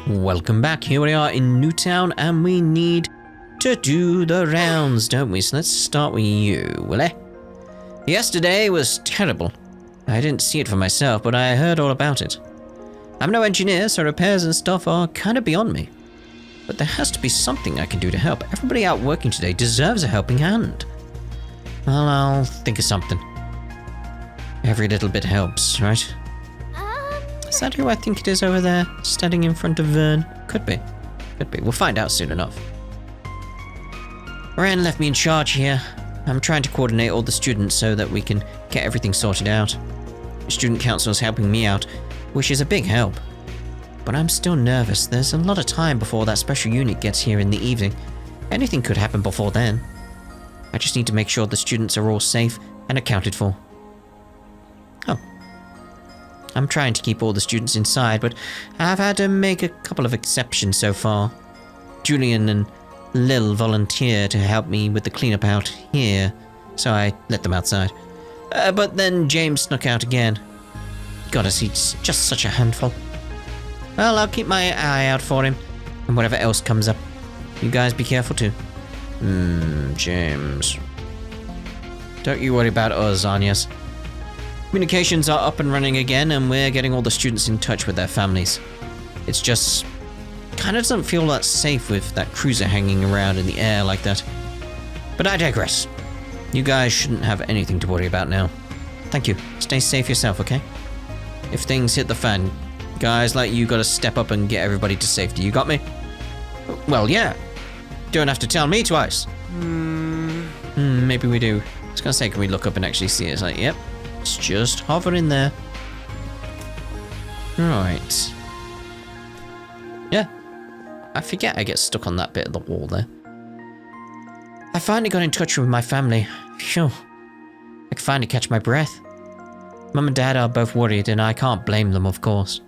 Welcome back. Here we are in Newtown, and we need to do the rounds, don't we? So let's start with you, will I? Yesterday was terrible. I didn't see it for myself, but I heard all about it. I'm no engineer, so repairs and stuff are kind of beyond me. But there has to be something I can do to help. Everybody out working today deserves a helping hand. Well, I'll think of something. Every little bit helps, right? Is that who I think it is over there, standing in front of Vern? Could be. Could be. We'll find out soon enough. Ren left me in charge here. I'm trying to coordinate all the students so that we can get everything sorted out. The student council is helping me out, which is a big help. But I'm still nervous. There's a lot of time before that special unit gets here in the evening. Anything could happen before then. I just need to make sure the students are all safe and accounted for. Oh. I'm trying to keep all the students inside, but I've had to make a couple of exceptions so far. Julian and Lil volunteered to help me with the cleanup out here, so I let them outside. But then James snuck out again. Gotta see, it's just such a handful. Well, I'll keep my eye out for him, and whatever else comes up. You guys be careful too. James. Don't you worry about us, Anyas. Communications are up and running again, and we're getting all the students in touch with their families. It's just kind of doesn't feel that safe with that cruiser hanging around in the air like that. But I digress. You guys shouldn't have anything to worry about now. Thank you. Stay safe yourself, okay? If things hit the fan, guys like you gotta step up and get everybody to safety. You got me? Well, yeah. Don't have to tell me twice. Maybe we do. I was gonna say, can we look up and actually see it? It's like, yep. It's just hovering there. Right. Yeah. I forget I get stuck on that bit of the wall there. I finally got in touch with my family. Phew. I can finally catch my breath. Mum and Dad are both worried, and I can't blame them, of course.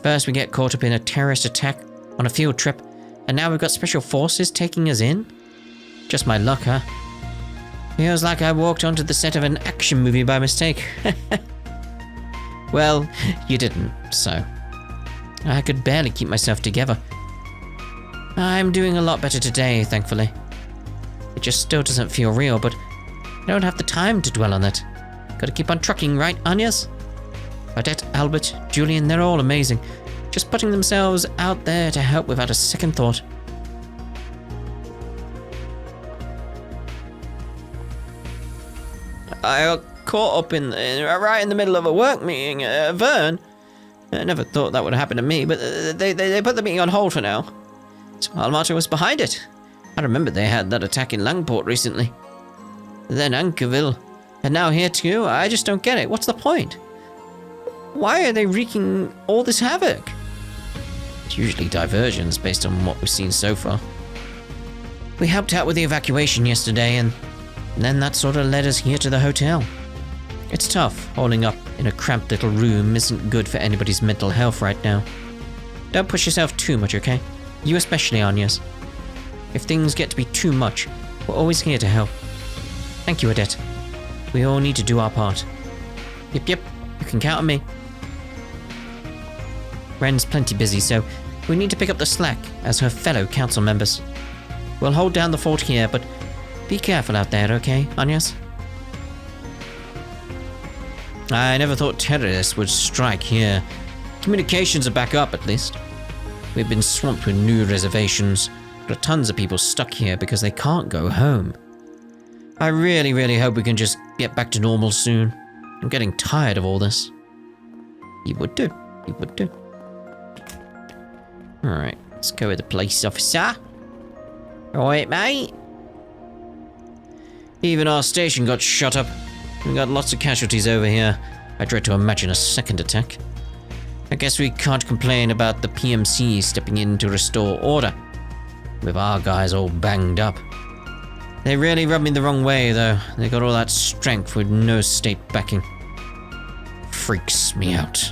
First, we get caught up in a terrorist attack on a field trip, and now we've got special forces taking us in? Just my luck, huh? Feels like I walked onto the set of an action movie by mistake. Well, you didn't, so I could barely keep myself together. I'm doing a lot better today, thankfully. It just still doesn't feel real, but I don't have the time to dwell on it. Gotta keep on trucking, right, Anyas? Odette, Albert, Julian, they're all amazing. Just putting themselves out there to help without a second thought. I got caught up right in the middle of a work meeting at Vern. I never thought that would happen to me, but they put the meeting on hold for now. So Almaty was behind it. I remember they had that attack in Langport recently. Then Ankerville, and now here too. I just don't get it. What's the point? Why are they wreaking all this havoc? It's usually diversions based on what we've seen so far. We helped out with the evacuation yesterday, and then that sort of led us here to the hotel. It's tough. Holding up in a cramped little room isn't good for anybody's mental health right now. Don't push yourself too much, okay? You especially, Anyas. If things get to be too much, we're always here to help. Thank you, Odette. We all need to do our part. Yep, you can count on me. Ren's plenty busy, so we need to pick up the slack as her fellow council members. We'll hold down the fort here, but be careful out there, okay, Anyas? I never thought terrorists would strike here. Communications are back up, at least. We've been swamped with new reservations. There are tons of people stuck here because they can't go home. I really, really hope we can just get back to normal soon. I'm getting tired of all this. You would do. You would do. Alright, let's go with the police officer. Alright, mate. Even our station got shot up. We got lots of casualties over here. I dread to imagine a second attack. I guess we can't complain about the PMC stepping in to restore order, with our guys all banged up. They really rubbed me the wrong way, though. They got all that strength with no state backing. Freaks me out.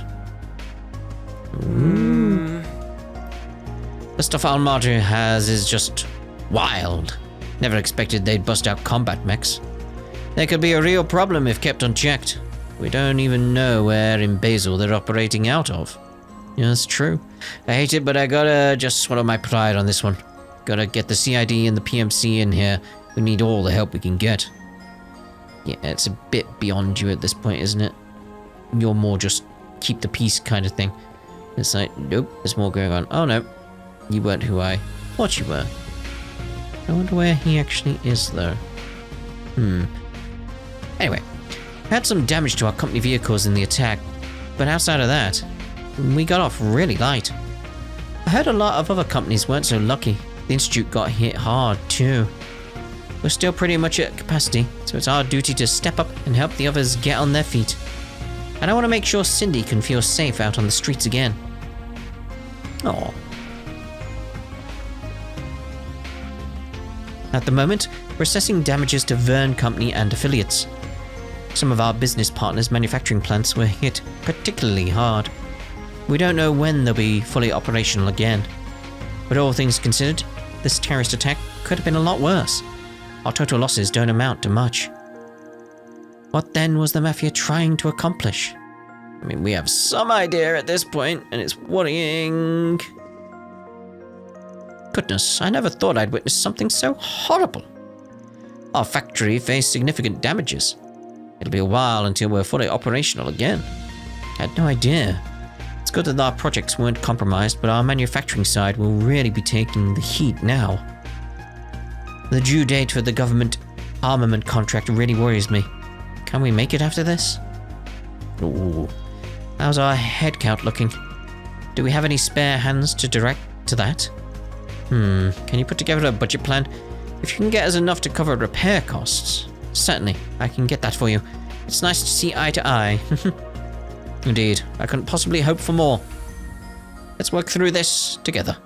The stuff Almaty has is just wild. Never expected they'd bust out combat mechs. They could be a real problem if kept unchecked. We don't even know where in Basel they're operating out of. Yeah, that's true. I hate it, but I gotta just swallow my pride on this one. Gotta get the CID and the PMC in here. We need all the help we can get. Yeah, it's a bit beyond you at this point, isn't it? You're more just keep the peace kind of thing. It's like, nope, there's more going on. Oh no, you weren't who I thought you were. I wonder where he actually is, though. Anyway, we had some damage to our company vehicles in the attack, but outside of that, we got off really light. I heard a lot of other companies weren't so lucky. The Institute got hit hard, too. We're still pretty much at capacity, so it's our duty to step up and help the others get on their feet. And I want to make sure Cindy can feel safe out on the streets again. Aww. At the moment, we're assessing damages to Verne Company and affiliates. Some of our business partners' manufacturing plants were hit particularly hard. We don't know when they'll be fully operational again. But all things considered, this terrorist attack could have been a lot worse. Our total losses don't amount to much. What then was the Mafia trying to accomplish? I mean, we have some idea at this point, and it's worrying. Goodness, I never thought I'd witness something so horrible. Our factory faced significant damages. It'll be a while until we're fully operational again. I had no idea. It's good that our projects weren't compromised, but our manufacturing side will really be taking the heat now. The due date for the government armament contract really worries me. Can we make it after this? Ooh. How's our headcount looking? Do we have any spare hands to direct to that? Can you put together a budget plan? If you can get us enough to cover repair costs. Certainly, I can get that for you. It's nice to see eye to eye. Indeed, I couldn't possibly hope for more. Let's work through this together.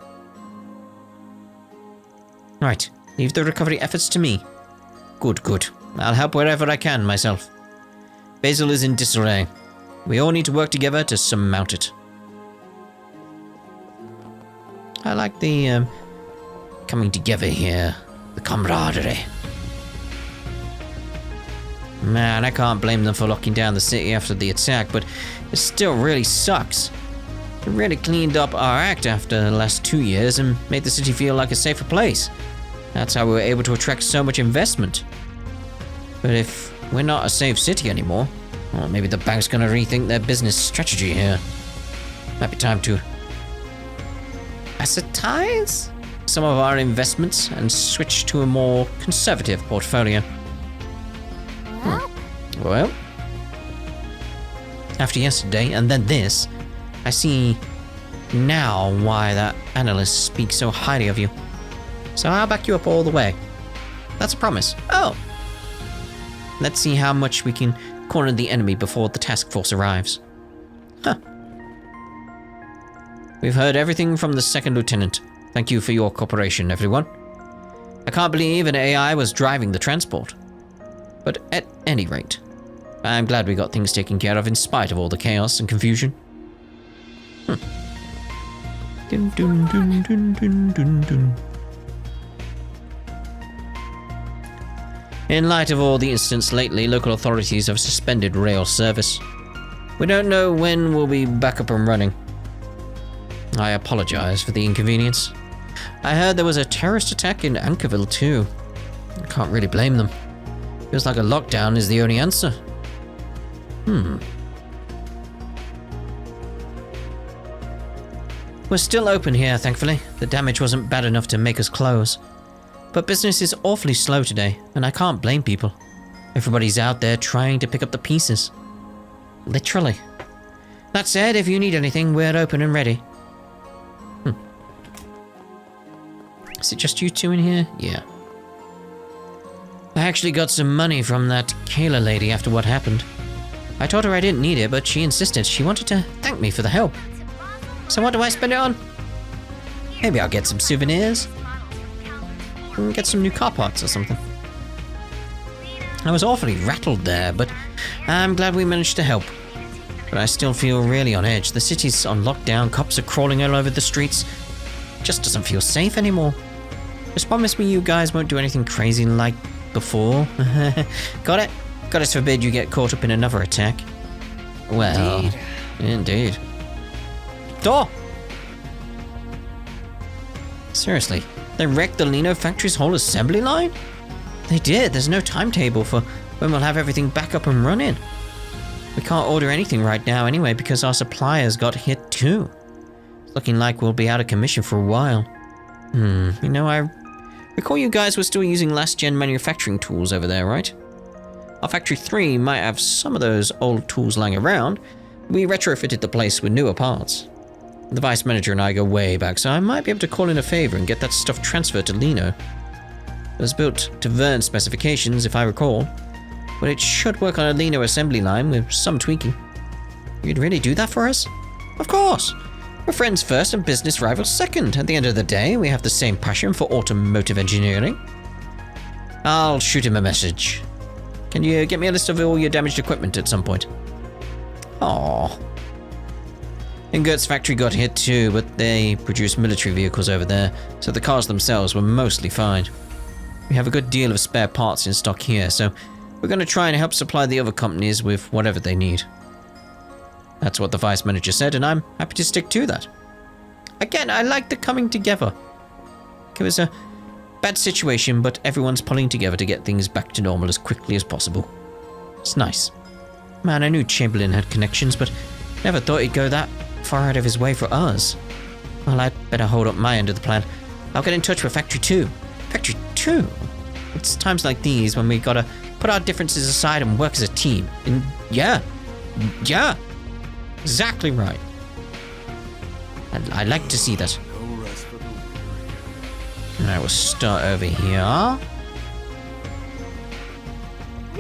Right, leave the recovery efforts to me. Good. I'll help wherever I can myself. Basil is in disarray. We all need to work together to surmount it. I like the coming together here. The camaraderie. Man, I can't blame them for locking down the city after the attack, but it still really sucks. It really cleaned up our act after the last 2 years and made the city feel like a safer place. That's how we were able to attract so much investment. But if we're not a safe city anymore, well, maybe the bank's gonna rethink their business strategy here. Might be time to assetize some of our investments and switch to a more conservative portfolio. Well, after yesterday and then this, I see now why that analyst speaks so highly of you. So I'll back you up all the way. That's a promise. Oh! Let's see how much we can corner the enemy before the task force arrives. Huh. We've heard everything from the second lieutenant. Thank you for your cooperation, everyone. I can't believe an AI was driving the transport. But at any rate, I'm glad we got things taken care of in spite of all the chaos and confusion. Dun, dun, dun, dun, dun, dun, dun. In light of all the incidents lately, local authorities have suspended rail service. We don't know when we'll be back up and running. I apologize for the inconvenience. I heard there was a terrorist attack in Ankerville too. I can't really blame them. Feels like a lockdown is the only answer. We're still open here, thankfully. The damage wasn't bad enough to make us close. But business is awfully slow today, and I can't blame people. Everybody's out there trying to pick up the pieces. Literally. That said, if you need anything, we're open and ready. Is it just you two in here? Yeah. I actually got some money from that Kayla lady after what happened. I told her I didn't need it, but she insisted she wanted to thank me for the help. So what do I spend it on? Maybe I'll get some souvenirs. Get some new car parts or something. I was awfully rattled there, but I'm glad we managed to help. But I still feel really on edge. The city's on lockdown, cops are crawling all over the streets. It just doesn't feel safe anymore. Just promise me you guys won't do anything crazy like before. Got it? Goddess forbid you get caught up in another attack. Well, indeed. door. Seriously, they wrecked the Lino factory's whole assembly line? They did. There's no timetable for when we'll have everything back up and running. We can't order anything right now anyway because our suppliers got hit too. It's looking like we'll be out of commission for a while. You know, I recall you guys were still using last-gen manufacturing tools over there, right? Our Factory 3 might have some of those old tools lying around. We retrofitted the place with newer parts. The vice manager and I go way back, so I might be able to call in a favor and get that stuff transferred to Lino. It was built to Vern's specifications, if I recall, but it should work on a Lino assembly line with some tweaking. You'd really do that for us? Of course! We're friends first and business rivals second. At the end of the day, we have the same passion for automotive engineering. I'll shoot him a message. Can you get me a list of all your damaged equipment at some point? Aww. Ingert's factory got hit too, but they produce military vehicles over there, so the cars themselves were mostly fine. We have a good deal of spare parts in stock here, so we're going to try and help supply the other companies with whatever they need. That's what the vice manager said, and I'm happy to stick to that. Again, I like the coming together. It was a bad situation, but everyone's pulling together to get things back to normal as quickly as possible. It's nice. Man, I knew Chamberlain had connections, but never thought he'd go that far out of his way for us. Well, I'd better hold up my end of the plan. I'll get in touch with Factory 2. Factory 2? It's times like these when we gotta put our differences aside and work as a team. And yeah, exactly right. I'd like to see that. And I will start over here.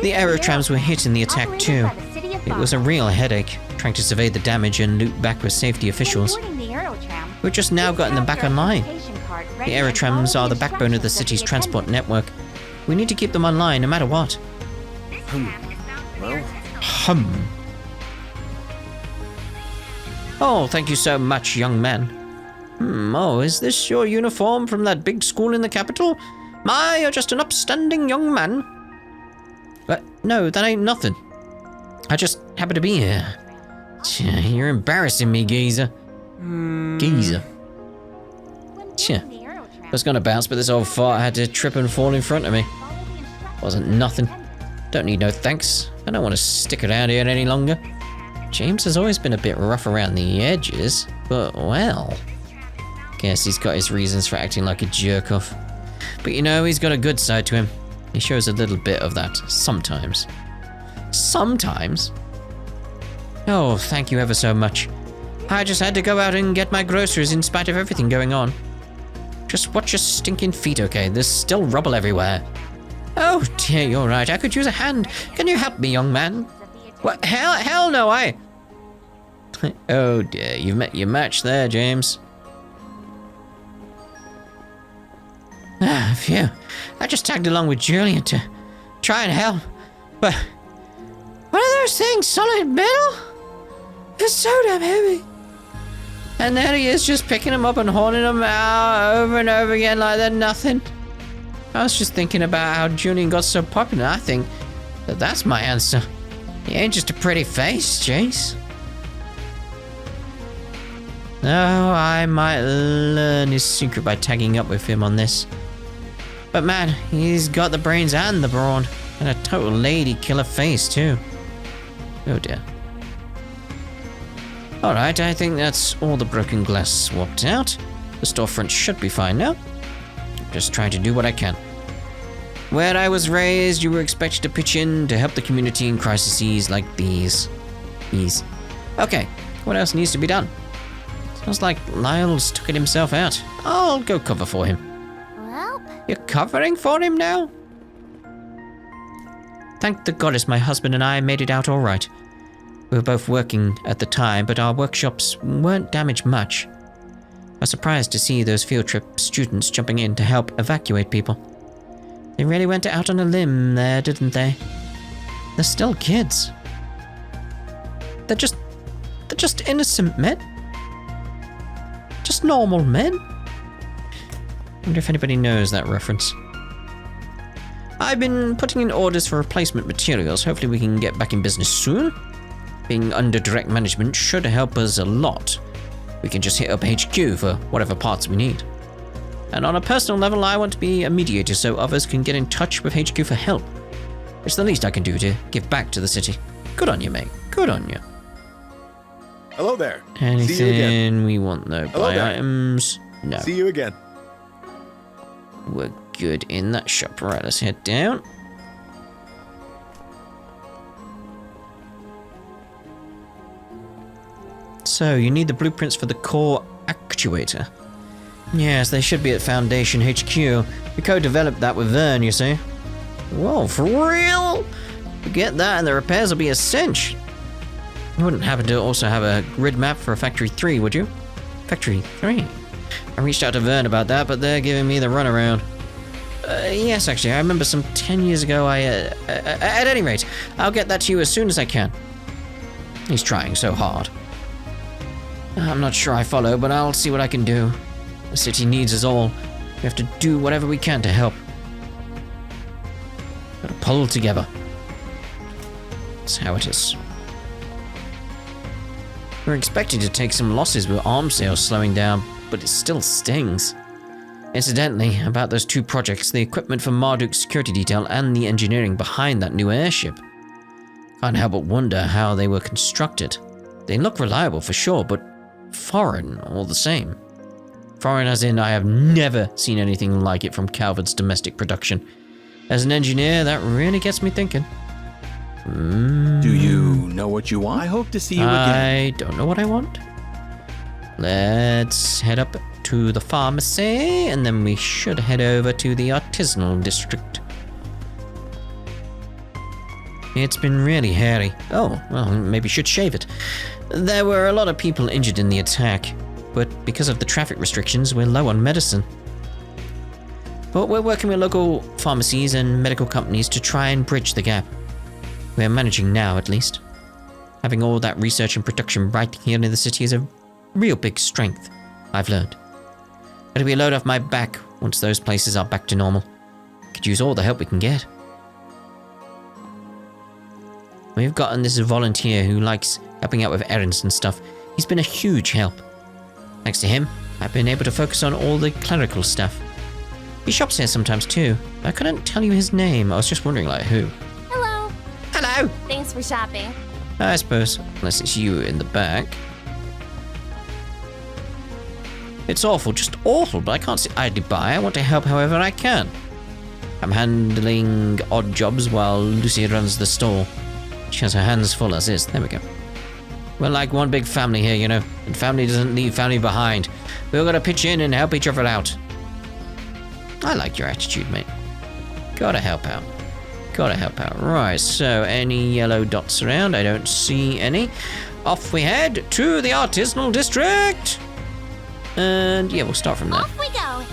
The aerotrams were hit in the attack too. It was a real headache, trying to survey the damage and loop back with safety officials. We've just now gotten them back online. The aerotrams are the backbone of the city's transport network. We need to keep them online no matter what. Oh, thank you so much, young man. Oh, is this your uniform from that big school in the capital? My, you're just an upstanding young man. But no, that ain't nothing. I just happen to be here. You're embarrassing me, geezer. Geezer. I was gonna bounce, but this old fart had to trip and fall in front of me. Wasn't nothing. Don't need no thanks. I don't want to stick around here any longer. James has always been a bit rough around the edges, but well. Guess he's got his reasons for acting like a jerk-off. But you know, he's got a good side to him. He shows a little bit of that, sometimes. Sometimes? Oh, thank you ever so much. I just had to go out and get my groceries in spite of everything going on. Just watch your stinking feet, okay? There's still rubble everywhere. Oh dear, you're right. I could use a hand. Can you help me, young man? What? Hell no, I... Oh dear, you've met your match there, James. Ah, phew. I just tagged along with Julian to try and help. But... what are those things? Solid metal? They're so damn heavy. And there he is, just picking them up and hauling them out over and over again like they're nothing. I was just thinking about how Julian got so popular. I think that that's my answer. He ain't just a pretty face, Jace. Oh, I might learn his secret by tagging up with him on this. But man, he's got the brains and the brawn. And a total lady killer face, too. Oh dear. Alright, I think that's all the broken glass swapped out. The storefront should be fine now. Just trying to do what I can. Where I was raised, you were expected to pitch in to help the community in crises like these. Okay, what else needs to be done? Sounds like Lyle's took it himself out. I'll go cover for him. Well, You're covering for him now? Thank the goddess my husband and I made it out all right. We were both working at the time, but our workshops weren't damaged much. I was surprised to see those field trip students jumping in to help evacuate people. They really went out on a limb there, didn't they? They're still kids. They're just innocent men. Just normal men. Wonder if anybody knows that reference. I've been putting in orders for replacement materials. Hopefully we can get back in business soon. Being under direct management should help us a lot. We can just hit up HQ for whatever parts we need. And on a personal level, I want to be a mediator so others can get in touch with HQ for help. It's the least I can do to give back to the city. Good on you, mate. Good on you. Hello there. Anything See you again. we want though? Hello Buy there. items? No. See you again. We're good in that shop. Right, let's head down. So, you need the blueprints for the core actuator. Yes, they should be at Foundation HQ. We co-developed that with Vern, you see. Whoa, for real? Get that and the repairs will be a cinch. You wouldn't happen to also have a grid map for Factory 3, would you? Factory 3? I reached out to Vern about that, but they're giving me the runaround. Yes, actually, I remember some 10 years ago at any rate, I'll get that to you as soon as I can. He's trying so hard. I'm not sure I follow, but I'll see what I can do. The city needs us all. We have to do whatever we can to help. Gotta pull together. That's how it is. We're expecting to take some losses with arms sales slowing down, but it still stings. Incidentally, about those two projects, the equipment for Marduk's security detail and the engineering behind that new airship. Can't help but wonder how they were constructed. They look reliable for sure, but foreign all the same. Foreign as in I have never seen anything like it from Calvert's domestic production. As an engineer, that really gets me thinking. Do you know what you want? I hope to see you again. I don't know what I want. Let's head up to the pharmacy, and then we should head over to the artisanal district. It's been really hairy. Oh, well, maybe should shave it. There were a lot of people injured in the attack, but because of the traffic restrictions, we're low on medicine. But we're working with local pharmacies and medical companies to try and bridge the gap. We're managing now, at least. Having all that research and production right here in the city is a real big strength, I've learned. It'll be a load off my back once those places are back to normal. Could use all the help we can get. We've gotten this volunteer who likes helping out with errands and stuff. He's been a huge help. Thanks to him, I've been able to focus on all the clerical stuff. He shops here sometimes too. I couldn't tell you his name. I was just wondering, like, who? Hello. Hello! Thanks for shopping. I suppose, unless it's you in the back. It's awful, just awful, but I can't sit idly by. I want to help however I can. I'm handling odd jobs while Lucy runs the store. She has her hands full as is. There we go. We're like one big family here, you know, and family doesn't leave family behind. We all gotta pitch in and help each other out. I like your attitude, mate. Gotta help out. Gotta help out. Right, so any yellow dots around? I don't see any. Off we head to the artisanal district. And yeah, we'll start from there. Off we go.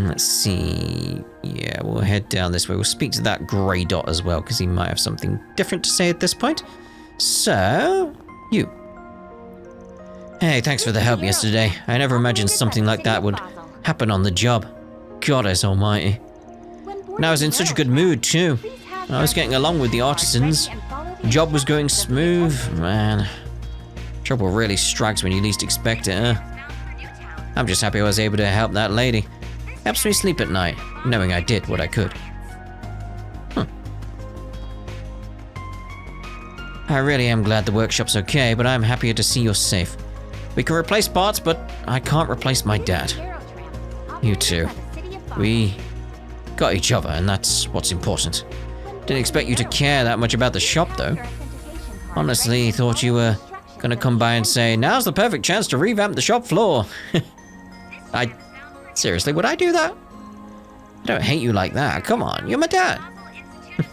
Let's see. Yeah, we'll head down this way. We'll speak to that grey dot as well, because he might have something different to say at this point. So, you. Hey, thanks for the help yesterday. I never imagined something like that would happen on the job. Goddess almighty. And I was in such a good mood too. I was getting along with the artisans. The job was going smooth. Man, trouble really strikes when you least expect it, huh? I'm just happy I was able to help that lady. Helps me sleep at night, knowing I did what I could. I really am glad the workshop's okay, but I'm happier to see you're safe. We can replace parts, but I can't replace my dad. You too. We got each other, and that's what's important. Didn't expect you to care that much about the shop, though. Honestly, thought you were gonna come by and say, now's the perfect chance to revamp the shop floor. Seriously, would I do that? I don't hate you like that. Come on, you're my dad.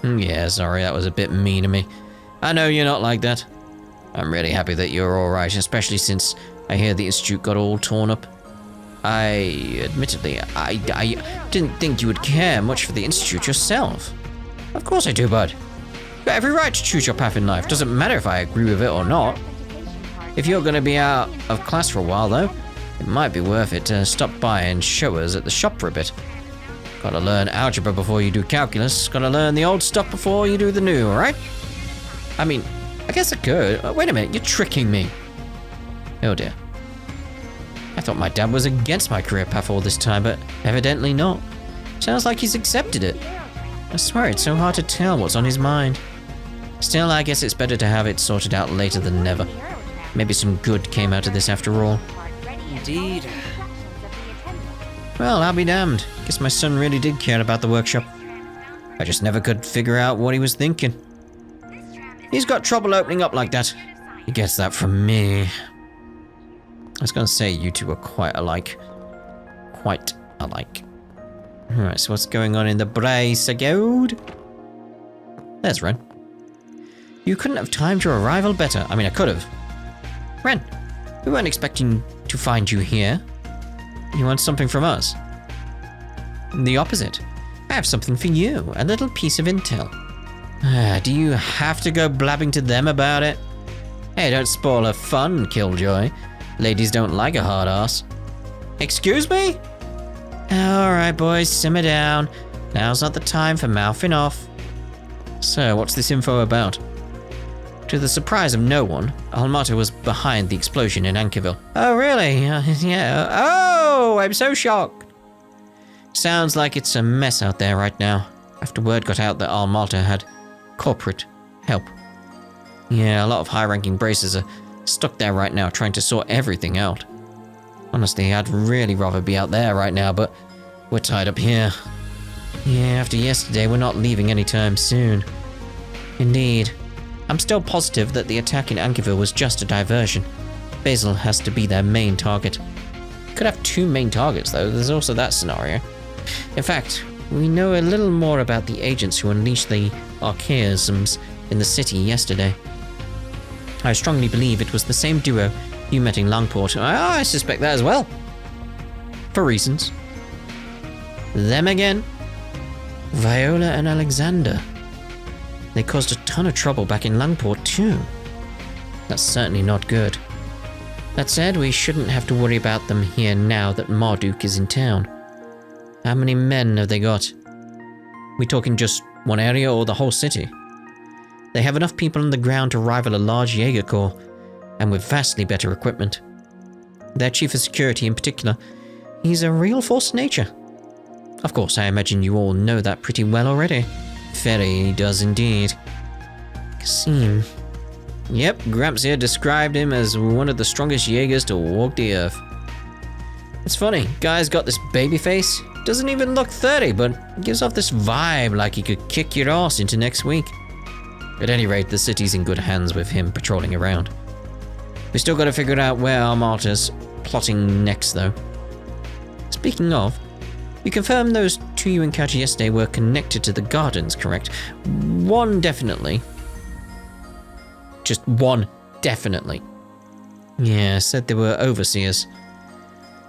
Yeah, sorry, that was a bit mean of me. I know you're not like that. I'm really happy that you're alright, especially since I hear the institute got all torn up. Admittedly, I didn't think you would care much for the institute yourself. Of course I do, bud. You've got every right to choose your path in life. Doesn't matter if I agree with it or not. If you're gonna be out of class for a while, though, it might be worth it to stop by and show us at the shop for a bit. Gotta learn algebra before you do calculus. Gotta learn the old stuff before you do the new, alright? I mean, I guess I could. Wait a minute, you're tricking me. Oh dear. I thought my dad was against my career path all this time, but evidently not. Sounds like he's accepted it. I swear it's so hard to tell what's on his mind. Still, I guess it's better to have it sorted out later than never. Maybe some good came out of this after all. Indeed. Well, I'll be damned. Guess my son really did care about the workshop. I just never could figure out what he was thinking. He's got trouble opening up like that. He gets that from me. I was gonna say you two are quite alike. Quite alike. Alright, so what's going on in the Brace Guild? There's Ren. You couldn't have timed your arrival better. I mean, I could have. Ren, we weren't expecting to find you here. You want something from us? The opposite. I have something for you, a little piece of intel. Do you have to go blabbing to them about it? Hey, don't spoil her fun, Killjoy. Ladies don't like a hard ass. Excuse me? Alright boys, simmer down. Now's not the time for mouthing off. So, what's this info about? To the surprise of no one, Almato was behind the explosion in Ankerville. Oh really? Yeah. Oh, I'm so shocked. Sounds like it's a mess out there right now, after word got out that Almato had corporate help. Yeah, a lot of high-ranking bracers are stuck there right now trying to sort everything out. Honestly, I'd really rather be out there right now, but we're tied up here. Yeah, after yesterday, we're not leaving anytime soon. Indeed. I'm still positive that the attack in Ankerville was just a diversion. Basil has to be their main target. Could have two main targets though, there's also that scenario. In fact, we know a little more about the agents who unleashed the archaisms in the city yesterday. I strongly believe it was the same duo you met in Langport. I suspect that as well. For reasons. Them again. Viola and Alexander. They caused a ton of trouble back in Langport too. That's certainly not good. That said, we shouldn't have to worry about them here now that Marduk is in town. How many men have they got? We talking just one area or the whole city? They have enough people on the ground to rival a large Jaeger corps, and with vastly better equipment. Their chief of security in particular, he's a real force of nature. Of course, I imagine you all know that pretty well already. Ferry does indeed. Kasim. Yep, Gramps here described him as one of the strongest Jaegers to walk the earth. It's funny, guy's got this baby face, doesn't even look 30, but gives off this vibe like he could kick your ass into next week. At any rate, the city's in good hands with him patrolling around. We still gotta figure out where Armata's plotting next though. Speaking of, you confirmed those two you encountered yesterday were connected to the gardens, correct? One definitely. Just one definitely. Yeah, said they were overseers.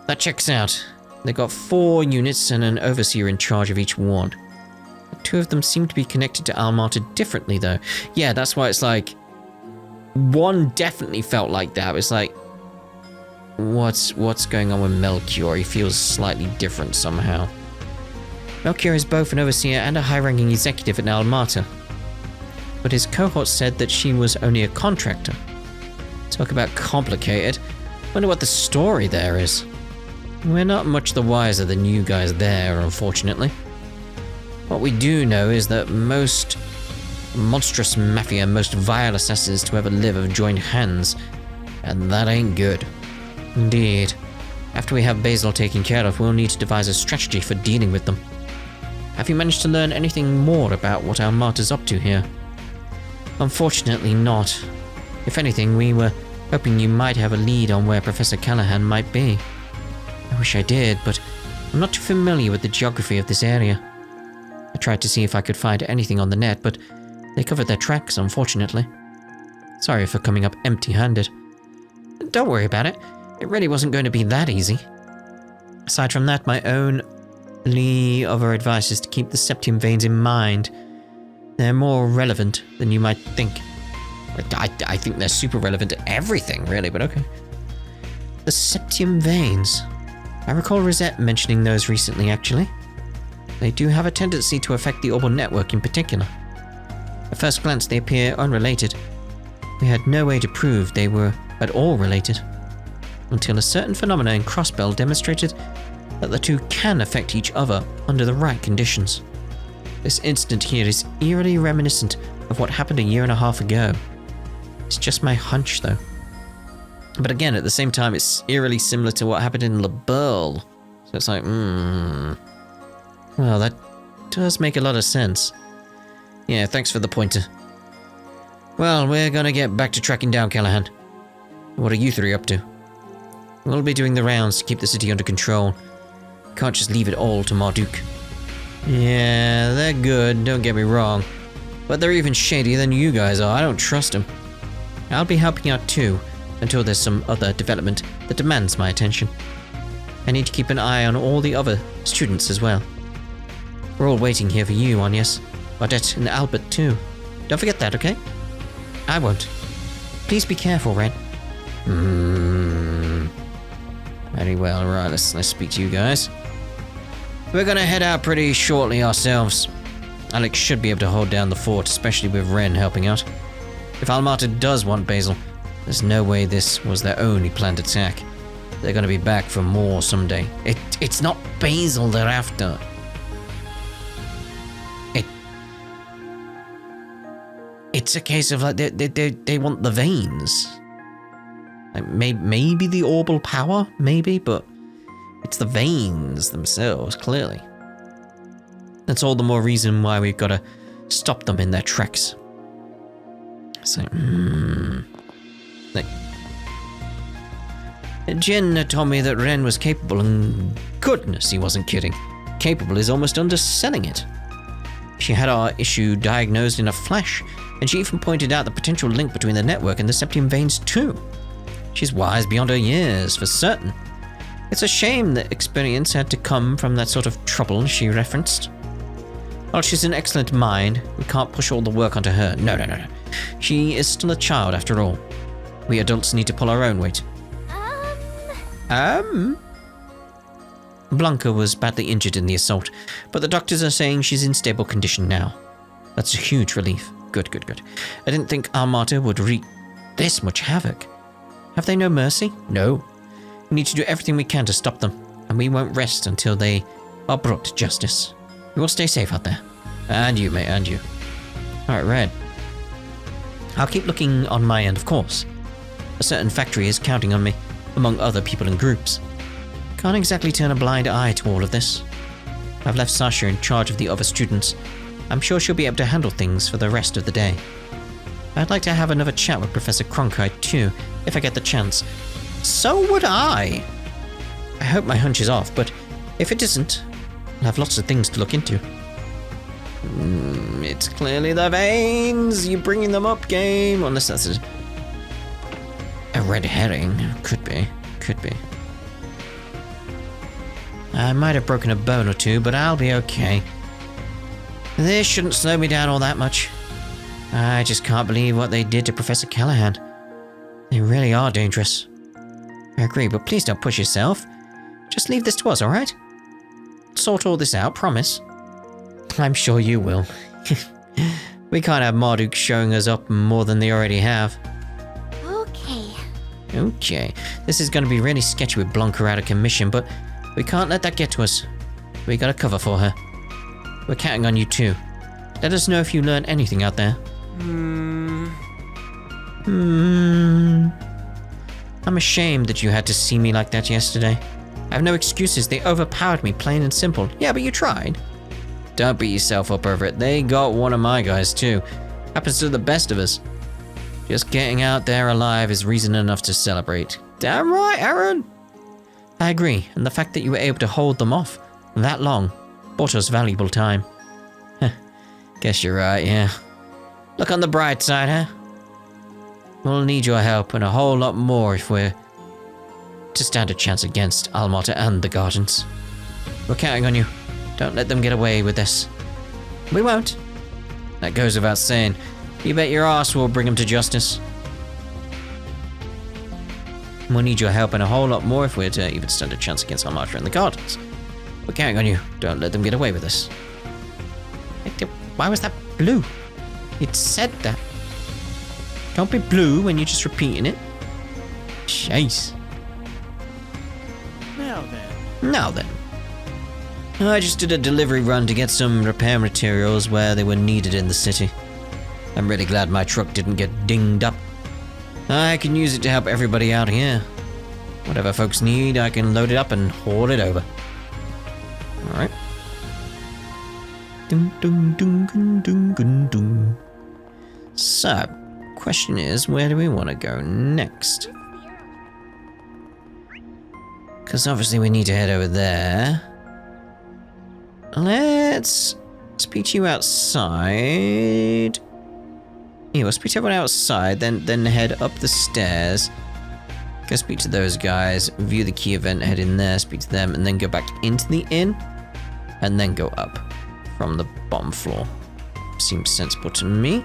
That checks out. They got 4 units and an overseer in charge of each one. 2 of them seem to be connected to Almata differently though. Yeah, that's why it's like, one definitely felt like that. It's like, what's going on with Melchior? He feels slightly different somehow. Melchior is both an overseer and a high-ranking executive at Almata. But his cohort said that she was only a contractor. Talk about complicated. Wonder what the story there is. We're not much the wiser than you guys there, unfortunately. What we do know is that most monstrous mafia, most vile assassins to ever live have joined hands, and that ain't good. Indeed. After we have Basil taken care of, we'll need to devise a strategy for dealing with them. Have you managed to learn anything more about what Almata's up to here? Unfortunately not. If anything, we were hoping you might have a lead on where Professor Callahan might be. I wish I did, but I'm not too familiar with the geography of this area. I tried to see if I could find anything on the net, but they covered their tracks, unfortunately. Sorry for coming up empty-handed. Don't worry about it. It really wasn't going to be that easy. Aside from that, my only other advice is to keep the septium veins in mind. They're more relevant than you might think. I think they're super relevant to everything, really, but okay. The septium veins. I recall Rosette mentioning those recently, actually. They do have a tendency to affect the orbital network in particular. At first glance, they appear unrelated. We had no way to prove they were at all related. until a certain phenomena in Crossbell demonstrated that the two can affect each other under the right conditions. This incident here is eerily reminiscent of what happened a year and a half ago. It's just my hunch, though. But again, at the same time, it's eerily similar to what happened in LaBelle. So it's like, Well, that does make a lot of sense. Yeah, thanks for the pointer. Well, we're gonna get back to tracking down Callahan. What are you three up to? We'll be doing the rounds to keep the city under control. Can't just leave it all to Marduk. Yeah, they're good, don't get me wrong. But they're even shadier than you guys are, I don't trust them. I'll be helping out too, until there's some other development that demands my attention. I need to keep an eye on all the other students as well. We're all waiting here for you, Agnes, Odette, and Albert too. Don't forget that, okay? I won't. Please be careful, Red. Very well, right, let's speak to you guys. We're gonna head out pretty shortly ourselves. Alex should be able to hold down the fort, especially with Ren helping out. If Almata does want Basil, there's no way this was their only planned attack. They're gonna be back for more someday. It's not Basil they're after. It's a case of like they want the veins. Like maybe the orbal power, maybe, but it's the veins themselves, clearly. That's all the more reason why we've got to stop them in their tracks. So, like, Jen told me that Ren was capable, and goodness, he wasn't kidding. Capable is almost underselling it. She had our issue diagnosed in a flash, and she even pointed out the potential link between the network and the septium veins too. She's wise beyond her years, for certain. It's a shame that experience had to come from that sort of trouble she referenced. While she's an excellent mind, we can't push all the work onto her. No. She is still a child after all. We adults need to pull our own weight. Blanca was badly injured in the assault, but the doctors are saying she's in stable condition now. That's a huge relief. Good. I didn't think Almata would wreak this much havoc. Have they no mercy? No. We need to do everything we can to stop them, and we won't rest until they are brought to justice. You will stay safe out there. And you, mate, and you. Alright, Red. I'll keep looking on my end, of course. A certain factory is counting on me, among other people and groups. Can't exactly turn a blind eye to all of this. I've left Sasha in charge of the other students. I'm sure she'll be able to handle things for the rest of the day. I'd like to have another chat with Professor Cronkite too, if I get the chance. So would I! I hope my hunch is off, but if it isn't, I'll have lots of things to look into. It's clearly the veins! You're bringing them up, game! Unless that's a red herring. Could be. I might have broken a bone or two, but I'll be okay. This shouldn't slow me down all that much. I just can't believe what they did to Professor Callahan. They really are dangerous. I agree, but please don't push yourself. Just leave this to us, alright? Sort all this out, promise. I'm sure you will. We can't have Marduk showing us up more than they already have. Okay. This is going to be really sketchy with Blanca out of commission, but we can't let that get to us. We got a cover for her. We're counting on you too. Let us know if you learn anything out there. I'm ashamed that you had to see me like that yesterday. I have no excuses. They overpowered me, plain and simple. Yeah, but you tried. Don't beat yourself up over it. They got one of my guys too. Happens to the best of us. Just getting out there alive is reason enough to celebrate. Damn right, Aaron! I agree, and the fact that you were able to hold them off that long bought us valuable time. Guess you're right, yeah. Look on the bright side, huh? We'll need your help and a whole lot more if we're to stand a chance against Almata and the Gardens. We're counting on you. Don't let them get away with this. We won't. That goes without saying. You bet your ass we'll bring them to justice. We'll need your help and a whole lot more if we're to even stand a chance against Almata and the Gardens. We're counting on you. Don't let them get away with this. Why was that blue? It said that. Don't be blue when you're just repeating it. Jeez. Now then. I just did a delivery run to get some repair materials where they were needed in the city. I'm really glad my truck didn't get dinged up. I can use it to help everybody out here. Whatever folks need, I can load it up and haul it over. Alright. So, question is, where do we want to go next? Because obviously we need to head over there. Let's speak to you outside. Yeah, we'll speak to everyone outside, then head up the stairs. Go speak to those guys, view the key event, head in there, speak to them, and then go back into the inn, and then go up from the bottom floor. Seems sensible to me.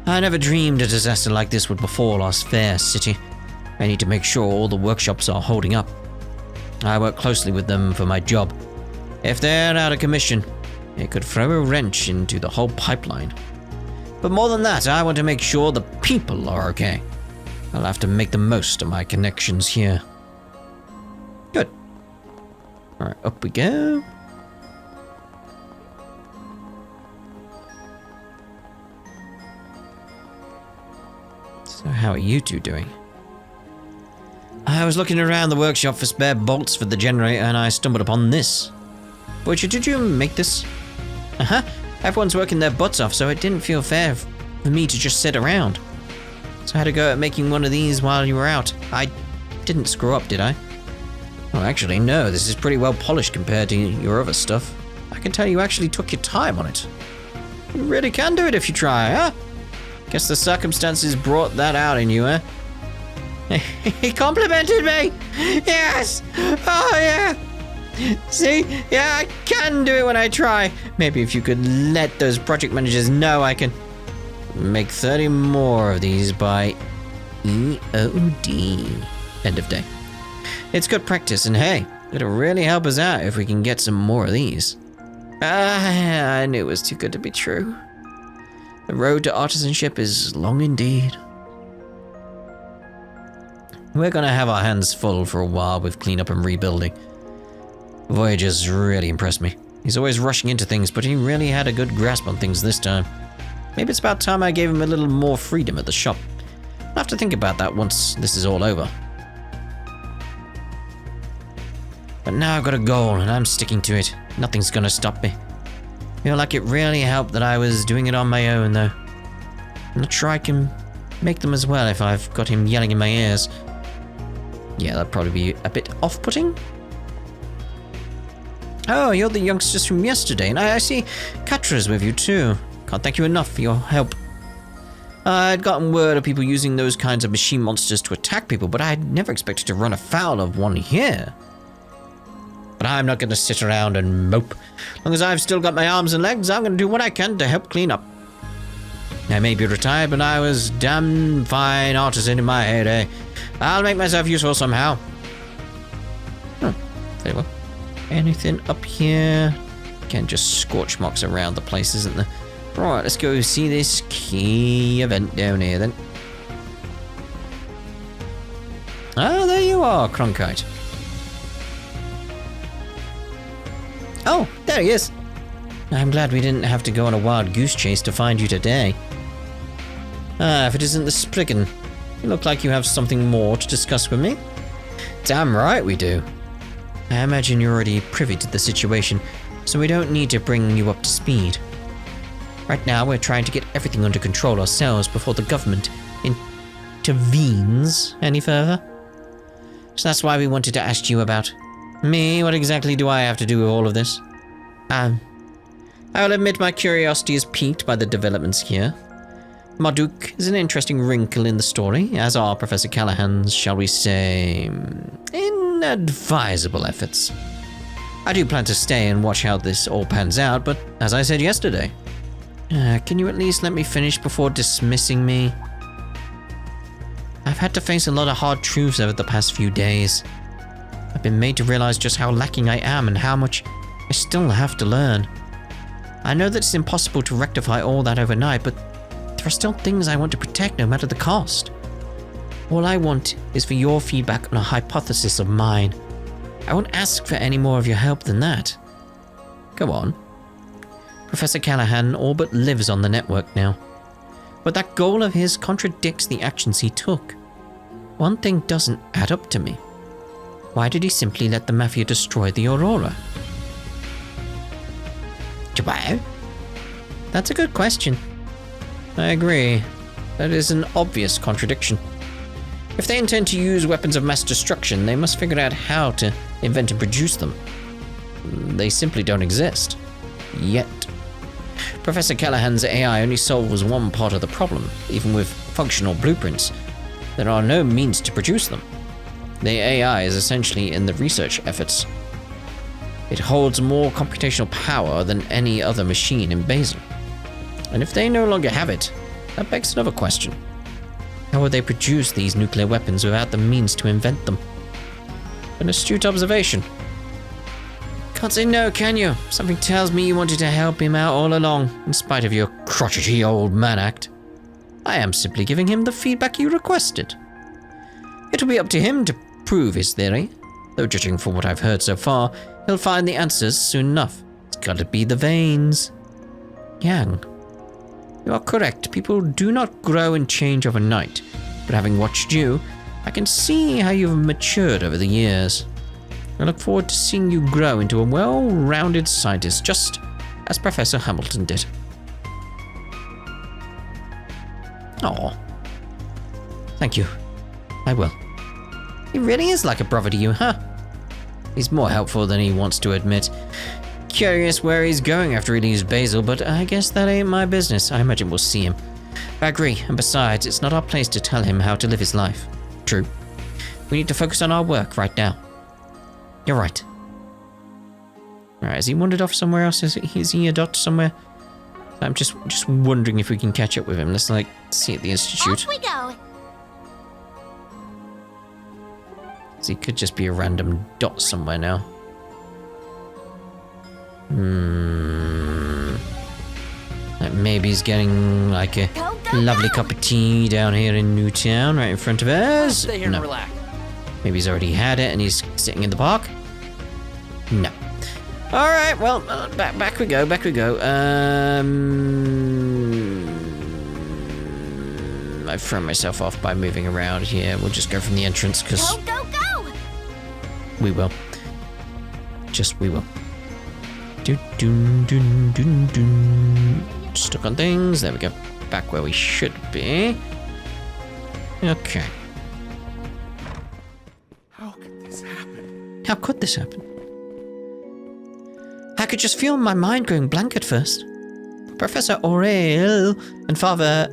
I never dreamed a disaster like this would befall our fair city. I need to make sure all the workshops are holding up. I work closely with them for my job. If they're out of commission, it could throw a wrench into the whole pipeline. But more than that, I want to make sure the people are okay. I'll have to make the most of my connections here. Good. Alright, up we go. So how are you two doing? I was looking around the workshop for spare bolts for the generator and I stumbled upon this. Butcher, did you make this? Uh-huh. Everyone's working their butts off, so it didn't feel fair for me to just sit around. So I had to go at making one of these while you were out. I didn't screw up, did I? Well, actually, no. This is pretty well polished compared to your other stuff. I can tell you actually took your time on it. You really can do it if you try, huh? Guess the circumstances brought that out in you, huh? He complimented me! Yes! Oh, yeah! See? Yeah, I can do it when I try. Maybe if you could let those project managers know I can make 30 more of these by EOD. End of day. It's good practice, and hey, it'll really help us out if we can get some more of these. I knew it was too good to be true. The road to artisanship is long indeed. We're gonna have our hands full for a while with cleanup and rebuilding. Voyager's really impressed me. He's always rushing into things, but he really had a good grasp on things this time. Maybe it's about time I gave him a little more freedom at the shop. I'll have to think about that once this is all over. But now I've got a goal, and I'm sticking to it. Nothing's gonna stop me. I feel like it really helped that I was doing it on my own, though. I'm not sure I can make them as well if I've got him yelling in my ears. Yeah, that'd probably be a bit off-putting. Oh, you're the youngsters from yesterday, and I see Katra's with you too. Can't thank you enough for your help. I'd gotten word of people using those kinds of machine monsters to attack people, but I'd never expected to run afoul of one here. But I'm not going to sit around and mope. As long as I've still got my arms and legs, I'm going to do what I can to help clean up. I may be retired, but I was damn fine artisan in my heyday. I'll make myself useful somehow. Very well. Anything up here? Again, just scorch marks around the place, isn't there? Right, let's go see this key event down here then. Ah, there you are, Cronkite. Oh, there he is. I'm glad we didn't have to go on a wild goose chase to find you today. Ah, if it isn't the Spriggan. You look like you have something more to discuss with me. Damn right we do. I imagine you're already privy to the situation, so we don't need to bring you up to speed. Right now, we're trying to get everything under control ourselves before the government intervenes any further. So that's why we wanted to ask you about me. What exactly do I have to do with all of this? I will admit my curiosity is piqued by the developments here. Marduk is an interesting wrinkle in the story, as are Professor Callahan's, shall we say, inadvisable efforts. I do plan to stay and watch how this all pans out, but as I said yesterday, can you at least let me finish before dismissing me? I've had to face a lot of hard truths over the past few days. I've been made to realize just how lacking I am and how much I still have to learn. I know that it's impossible to rectify all that overnight, but there are still things I want to protect no matter the cost. All I want is for your feedback on a hypothesis of mine. I won't ask for any more of your help than that. Go on. Professor Callahan all but lives on the network now. But that goal of his contradicts the actions he took. One thing doesn't add up to me. Why did he simply let the Mafia destroy the Aurora? Why? That's a good question. I agree. That is an obvious contradiction. If they intend to use weapons of mass destruction, they must figure out how to invent and produce them. They simply don't exist. Yet. Professor Callahan's AI only solves one part of the problem. Even with functional blueprints, there are no means to produce them. The AI is essentially in the research efforts. It holds more computational power than any other machine in Basel. And if they no longer have it, that begs another question. How would they produce these nuclear weapons without the means to invent them? An astute observation. Can't say no, can you? Something tells me you wanted to help him out all along, in spite of your crotchety old man act. I am simply giving him the feedback you requested. It'll be up to him to prove his theory, though judging from what I've heard so far, he'll find the answers soon enough. It's gotta be the veins. Yang. You are correct, people do not grow and change overnight, but having watched you, I can see how you've matured over the years. I look forward to seeing you grow into a well-rounded scientist, just as Professor Hamilton did. Aw. Thank you. I will. He really is like a brother to you, huh? He's more helpful than he wants to admit. Curious where he's going after he leaves Basel, but I guess that ain't my business. I imagine we'll see him. I agree, and besides, it's not our place to tell him how to live his life. True. We need to focus on our work right now. You're right. Alright, has he wandered off somewhere else? Is he a dot somewhere? I'm just wondering if we can catch up with him. Let's, see at the Institute. Off we go. He could just be a random dot somewhere now. Like maybe he's getting like a lovely cup of tea down here in Newtown, right in front of us. Stay here and relax. Maybe he's already had it and he's sitting in the park. No. All right, well, back we go. I've thrown myself off by moving around here. We'll just go from the entrance because Go. we will. We will. Stuck on things. There we go. Back where we should be. Okay. How could this happen? How could this happen? I could just feel my mind going blank at first. Professor Aurel and Father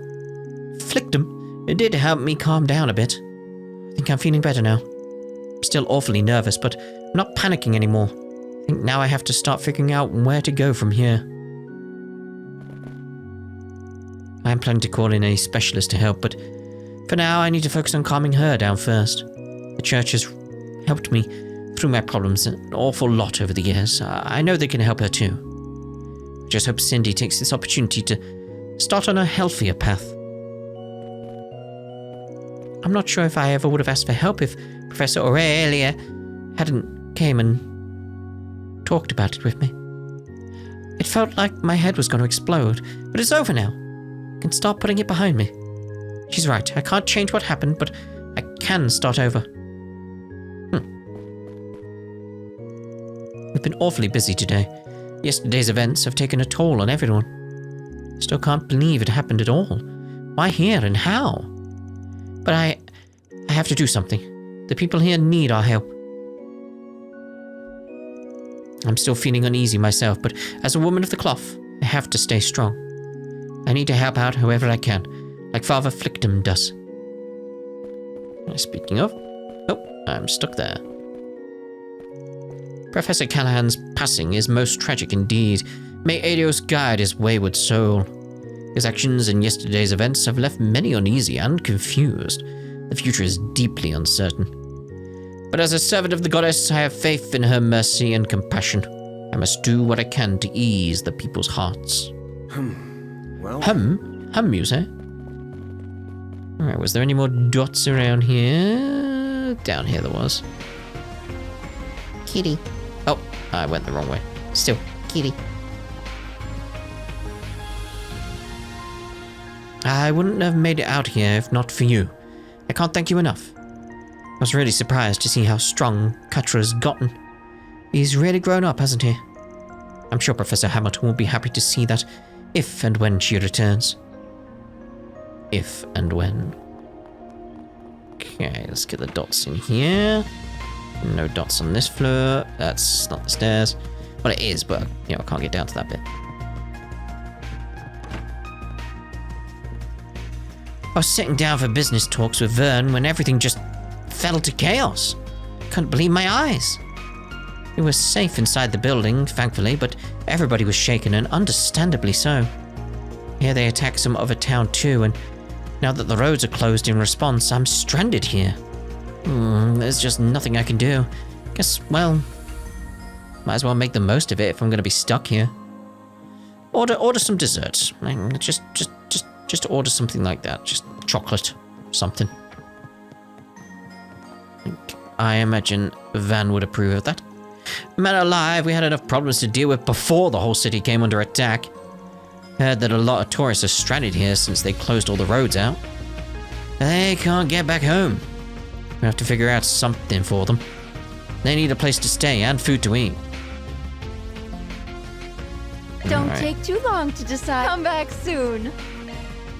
Flickdom did help me calm down a bit. I think I'm feeling better now. I'm still awfully nervous, but I'm not panicking anymore. I think now I have to start figuring out where to go from here. I am planning to call in a specialist to help, but for now I need to focus on calming her down first. The church has helped me through my problems an awful lot over the years. I know they can help her too. I just hope Cindy takes this opportunity to start on a healthier path. I'm not sure if I ever would have asked for help if Professor Aurelia hadn't came and talked about it with me. It felt like my head was going to explode, but it's over now. I can start putting it behind me. She's right, I can't change what happened, but I can start over. We've been awfully busy today. Yesterday's events have taken a toll on everyone. Still can't believe it happened at all. Why here and how? But I have to do something. The people here need our help. I'm still feeling uneasy myself, but as a woman of the cloth, I have to stay strong. I need to help out however I can, like Father Flickdom does. Speaking of... Oh, I'm stuck there. Professor Callahan's passing is most tragic indeed. May Adios guide his wayward soul. His actions in yesterday's events have left many uneasy and confused. The future is deeply uncertain. But as a servant of the goddess, I have faith in her mercy and compassion. I must do what I can to ease the people's hearts. Well, You say? Alright, was there any more dots around here? Down here there was. Kitty. Oh, I went the wrong way. Still, kitty. I wouldn't have made it out here if not for you. I can't thank you enough. I was really surprised to see how strong Katra's gotten. He's really grown up, hasn't he? I'm sure Professor Hamilton will be happy to see that if and when she returns. If and when. Okay, let's get the dots in here. No dots on this floor. That's not the stairs. Well, it is, but, you know, I can't get down to that bit. I was sitting down for business talks with Vern when everything just fell to chaos. Couldn't believe my eyes. We were safe inside the building, thankfully, but everybody was shaken, and understandably so. Here they attacked some other town too, and now that the roads are closed in response, I'm stranded here. There's just nothing I can do. Guess, well, might as well make the most of it if I'm going to be stuck here. Order some desserts. Just order something like that. Just chocolate, something. I imagine Van would approve of that. Man alive, we had enough problems to deal with before the whole city came under attack. Heard that a lot of tourists are stranded here since they closed all the roads out. They can't get back home. We have to figure out something for them. They need a place to stay and food to eat. Don't take too long to decide. Come back soon.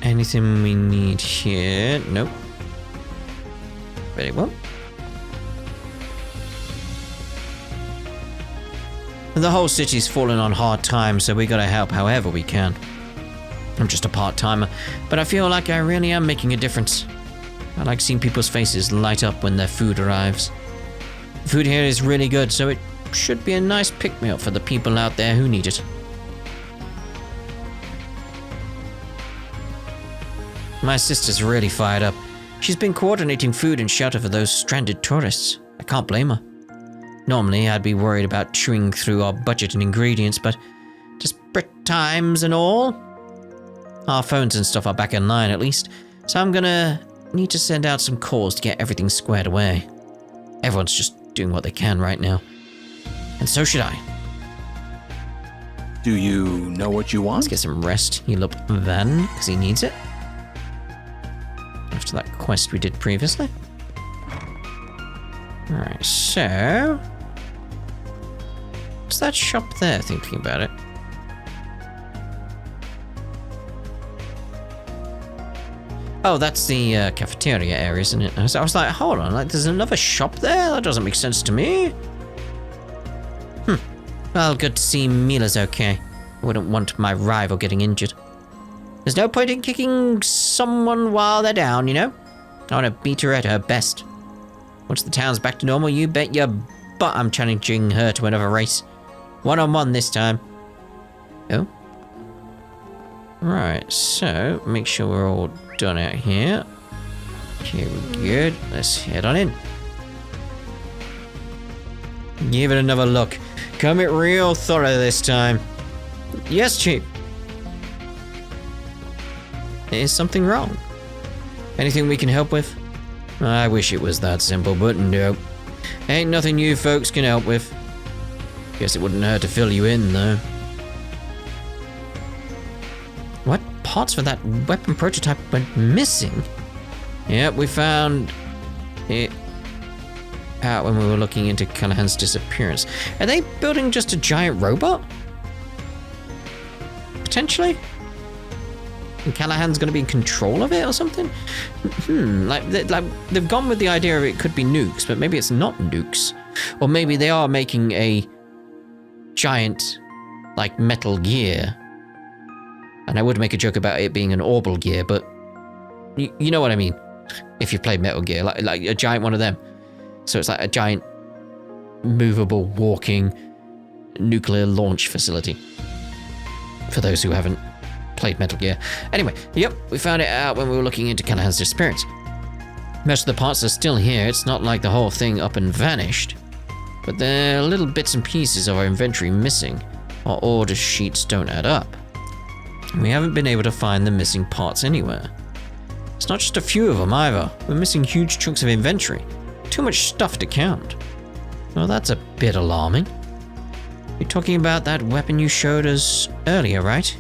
Anything we need here? Nope. Very well. The whole city's fallen on hard times, so we gotta help however we can. I'm just a part-timer, but I feel like I really am making a difference. I like seeing people's faces light up when their food arrives. The food here is really good, so it should be a nice pick-me-up for the people out there who need it. My sister's really fired up. She's been coordinating food and shelter for those stranded tourists. I can't blame her. Normally, I'd be worried about chewing through our budget and ingredients, but desperate times and all. Our phones and stuff are back online at least, so I'm gonna need to send out some calls to get everything squared away. Everyone's just doing what they can right now. And so should I. Do you know what you want? Let's get some rest. Heal up Van, because he needs it. After that quest we did previously. Alright, so... what's that shop there, thinking about it? Oh, that's the cafeteria area, isn't it? I was like, hold on, like, there's another shop there? That doesn't make sense to me. Well, good to see Mila's okay. I wouldn't want my rival getting injured. There's no point in kicking someone while they're down, you know? I want to beat her at her best. Once the town's back to normal, you bet your butt I'm challenging her to another race. One-on-one this time. Oh. Right, so, make sure we're all done out here. Okay, we're good. Let's head on in. Give it another look. Come it real thorough this time. Yes, Chief. Is something wrong? Anything we can help with? I wish it was that simple, but nope. Ain't nothing you folks can help with. Guess it wouldn't hurt to fill you in, though. What parts for that weapon prototype went missing? Yep, we found it out when we were looking into Callahan's disappearance. Are they building just a giant robot? Potentially? And Callahan's going to be in control of it or something? Like they've gone with the idea of it could be nukes, but maybe it's not nukes. Or maybe they are making a giant, like, Metal Gear. And I would make a joke about it being an Orbital Gear, but you know what I mean. If you've played Metal Gear, like a giant one of them. So it's like a giant, movable, walking, nuclear launch facility. For those who haven't played Metal Gear. Anyway, yep, we found it out when we were looking into Callahan's disappearance. Most of the parts are still here. It's not like the whole thing up and vanished. But there are little bits and pieces of our inventory missing. Our order sheets don't add up. We haven't been able to find the missing parts anywhere. It's not just a few of them either. We're missing huge chunks of inventory. Too much stuff to count. Well, that's a bit alarming. You're talking about that weapon you showed us earlier, right?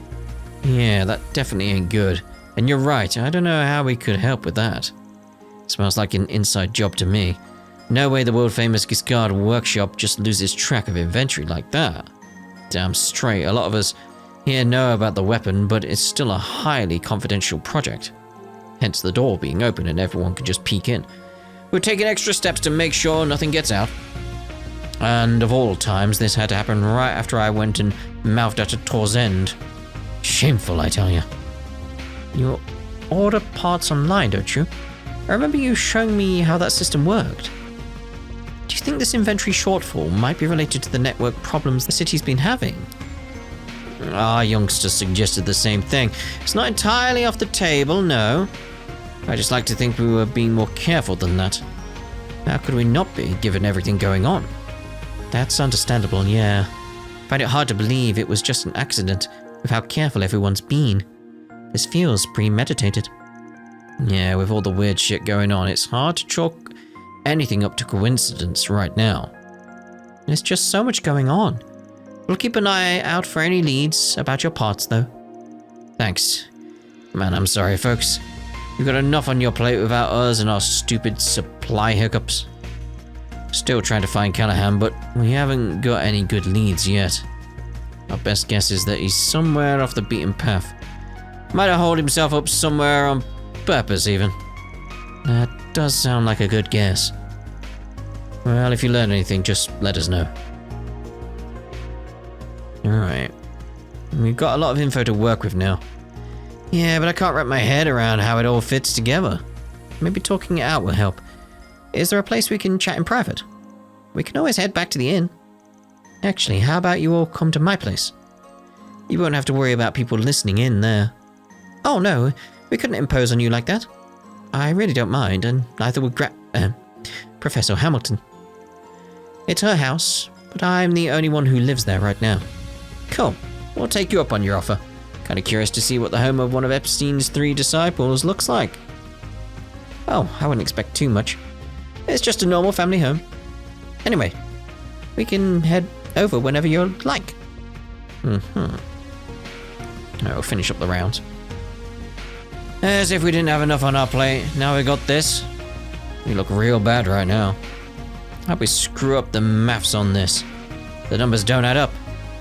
Yeah, that definitely ain't good. And you're right, I don't know how we could help with that. Smells like an inside job to me. No way the world-famous Giscard workshop just loses track of inventory like that. Damn straight, a lot of us here know about the weapon, but it's still a highly confidential project. Hence the door being open and everyone can just peek in. We're taking extra steps to make sure nothing gets out. And of all times, this had to happen right after I went and mouthed at a Tor's end. Shameful, I tell you. You order parts online, don't you? I remember you showing me how that system worked. Do you think this inventory shortfall might be related to the network problems the city's been having? Our youngsters suggested the same thing. It's not entirely off the table, no. I just like to think we were being more careful than that. How could we not be, given everything going on? That's understandable, yeah. I find it hard to believe it was just an accident with how careful everyone's been. This feels premeditated. Yeah, with all the weird shit going on, it's hard to chalk anything up to coincidence right now. There's just so much going on. We'll keep an eye out for any leads about your parts, though. Thanks. Man, I'm sorry, folks. You've got enough on your plate without us and our stupid supply hiccups. Still trying to find Callahan, but we haven't got any good leads yet. Our best guess is that he's somewhere off the beaten path. Might have holed himself up somewhere on purpose, even. That does sound like a good guess. Well, if you learn anything, just let us know. Alright. We've got a lot of info to work with now. Yeah, but I can't wrap my head around how it all fits together. Maybe talking it out will help. Is there a place we can chat in private? We can always head back to the inn. Actually, how about you all come to my place? You won't have to worry about people listening in there. Oh no, we couldn't impose on you like that. I really don't mind, and neither would Professor Hamilton. It's her house, but I'm the only one who lives there right now. Cool, we'll take you up on your offer. Kinda curious to see what the home of one of Epstein's 3 disciples looks like. Oh, I wouldn't expect too much. It's just a normal family home. Anyway, we can head over whenever you'd like. We'll finish up the rounds. As if we didn't have enough on our plate, now we got this. We look real bad right now. Hope we screw up the maths on this. The numbers don't add up,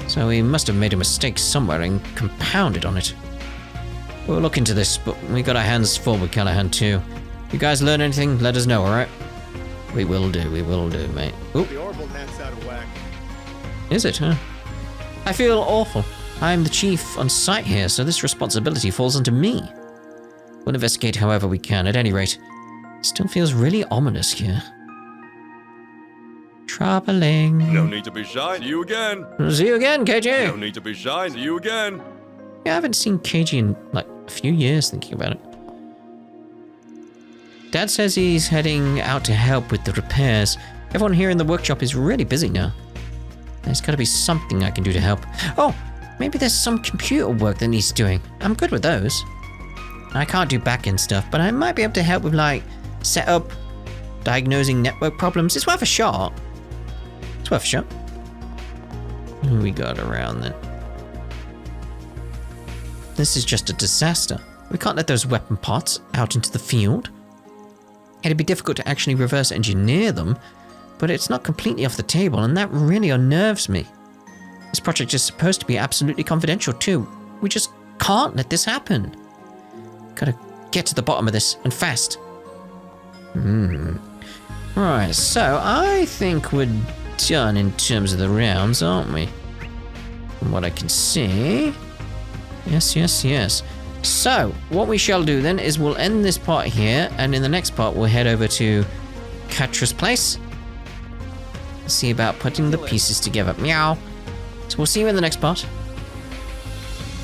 so we must have made a mistake somewhere and compounded on it. We'll look into this, but we got our hands full with Callahan too. You guys learn anything, let us know, alright? We will do, mate. Oop. The orbital net's out of whack. Is it, huh? I feel awful. I'm the chief on site here, so this responsibility falls onto me. We'll investigate however we can, at any rate. It still feels really ominous here. Troubling. No need to be shy. See you again. See you again, KJ. No need to be shy. See you again. Yeah, I haven't seen KJ in, like, a few years, thinking about it. Dad says he's heading out to help with the repairs. Everyone here in the workshop is really busy now. There's gotta be something I can do to help. Oh, maybe there's some computer work that needs doing. I'm good with those. I can't do back-end stuff, but I might be able to help with, like, setup, diagnosing network problems. It's worth a shot. It's worth a shot. Who we got around then? This is just a disaster. We can't let those weapon parts out into the field. It'd be difficult to actually reverse engineer them, but it's not completely off the table, and that really unnerves me. This project is supposed to be absolutely confidential too. We just can't let this happen. Gotta get to the bottom of this, and fast. Right, so I think we're done in terms of the rounds, aren't we? From what I can see. Yes. So, what we shall do then is we'll end this part here, and in the next part we'll head over to Katra's place. See about putting the pieces together. Meow. So we'll see you in the next part.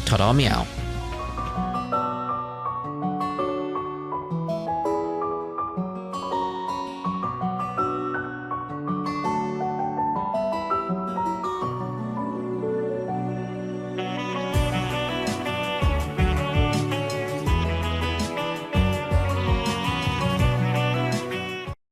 Ta-da, meow.